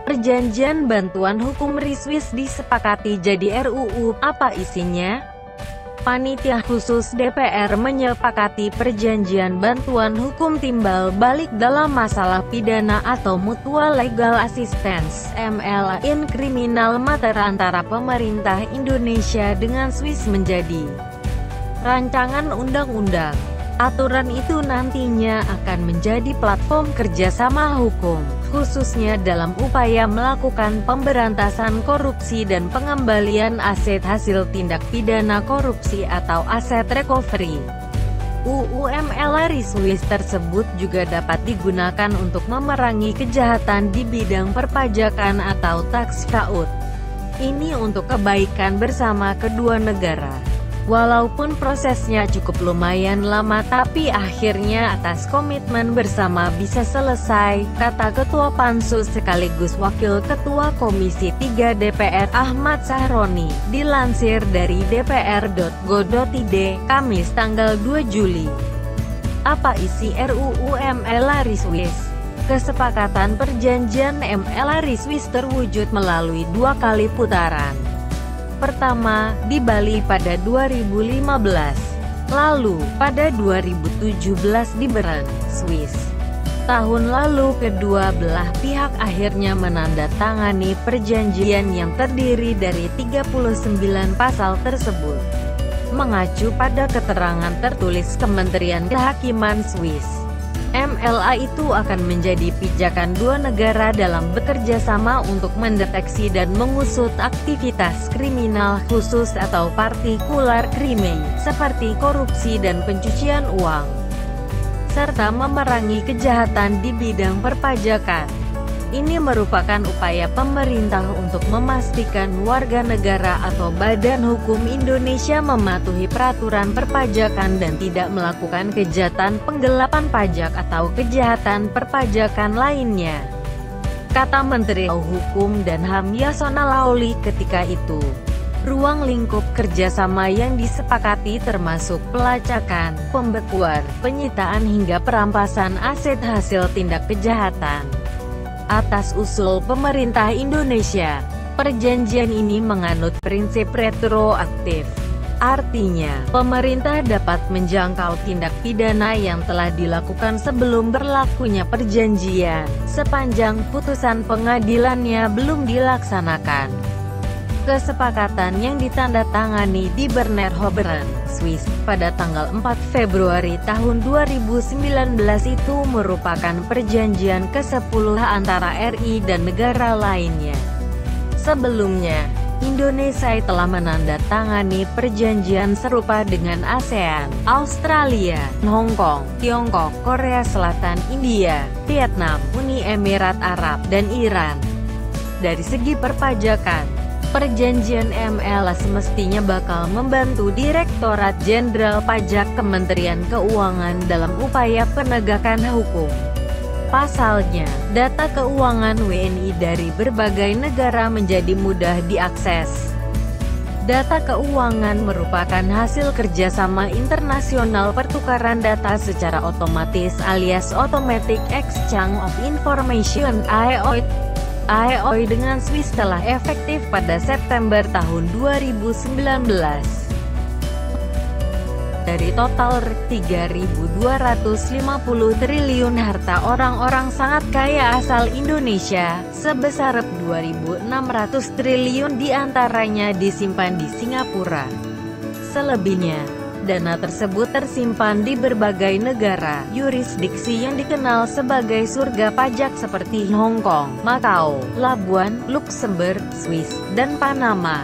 Perjanjian bantuan hukum Swiss disepakati jadi RUU. Apa isinya? Panitia khusus DPR menyepakati perjanjian bantuan hukum timbal balik dalam masalah pidana atau Mutual Legal Assistance (MLA) in Criminal Matter antara pemerintah Indonesia dengan Swiss menjadi rancangan undang-undang. Aturan itu nantinya akan menjadi platform kerjasama hukum, khususnya dalam upaya melakukan pemberantasan korupsi dan pengembalian aset hasil tindak pidana korupsi atau aset recovery. UU MLA Swiss tersebut juga dapat digunakan untuk memerangi kejahatan di bidang perpajakan atau tax fraud. Ini untuk kebaikan bersama kedua negara. Walaupun prosesnya cukup lumayan lama, tapi akhirnya atas komitmen bersama bisa selesai, kata Ketua Pansus sekaligus Wakil Ketua Komisi 3 DPR Ahmad Sahroni, dilansir dari dpr.go.id, Kamis tanggal 2 Juli. Apa isi RUU MLA Swiss? Kesepakatan perjanjian MLA Swiss terwujud melalui 2 kali putaran. Pertama, di Bali pada 2015, lalu, pada 2017 di Bern, Swiss. Tahun lalu kedua belah pihak akhirnya menandatangani perjanjian yang terdiri dari 39 pasal tersebut. Mengacu pada keterangan tertulis Kementerian Kehakiman Swiss, MLA itu akan menjadi pijakan dua negara dalam bekerja sama untuk mendeteksi dan mengusut aktivitas kriminal khusus atau partikular crime, seperti korupsi dan pencucian uang, serta memerangi kejahatan di bidang perpajakan. Ini merupakan upaya pemerintah untuk memastikan warga negara atau badan hukum Indonesia mematuhi peraturan perpajakan dan tidak melakukan kejahatan penggelapan pajak atau kejahatan perpajakan lainnya, kata Menteri Hukum dan HAM Yasona Laoly ketika itu. Ruang lingkup kerjasama yang disepakati termasuk pelacakan, pembekuan, penyitaan hingga perampasan aset hasil tindak kejahatan. Atas usul pemerintah Indonesia, perjanjian ini menganut prinsip retroaktif. Artinya, pemerintah dapat menjangkau tindak pidana yang telah dilakukan sebelum berlakunya perjanjian, sepanjang putusan pengadilannya belum dilaksanakan. Kesepakatan yang ditandatangani di Bern, Swiss, pada tanggal 4 Februari tahun 2019 itu merupakan perjanjian ke-10 antara RI dan negara lainnya. Sebelumnya, Indonesia telah menandatangani perjanjian serupa dengan ASEAN, Australia, Hong Kong, Tiongkok, Korea Selatan, India, Vietnam, Uni Emirat Arab, dan Iran. Dari segi perpajakan, perjanjian MLA semestinya bakal membantu Direktorat Jenderal Pajak Kementerian Keuangan dalam upaya penegakan hukum. Pasalnya, data keuangan WNI dari berbagai negara menjadi mudah diakses. Data keuangan merupakan hasil kerjasama internasional pertukaran data secara otomatis alias Automatic Exchange of Information (AEOI) dengan Swiss telah efektif pada September tahun 2019. Dari total 3.250 triliun harta orang-orang sangat kaya asal Indonesia, sebesar 2.600 triliun diantaranya disimpan di Singapura. Selebihnya, dana tersebut tersimpan di berbagai negara, yurisdiksi yang dikenal sebagai surga pajak seperti Hong Kong, Macau, Labuan, Luxembourg, Swiss, dan Panama.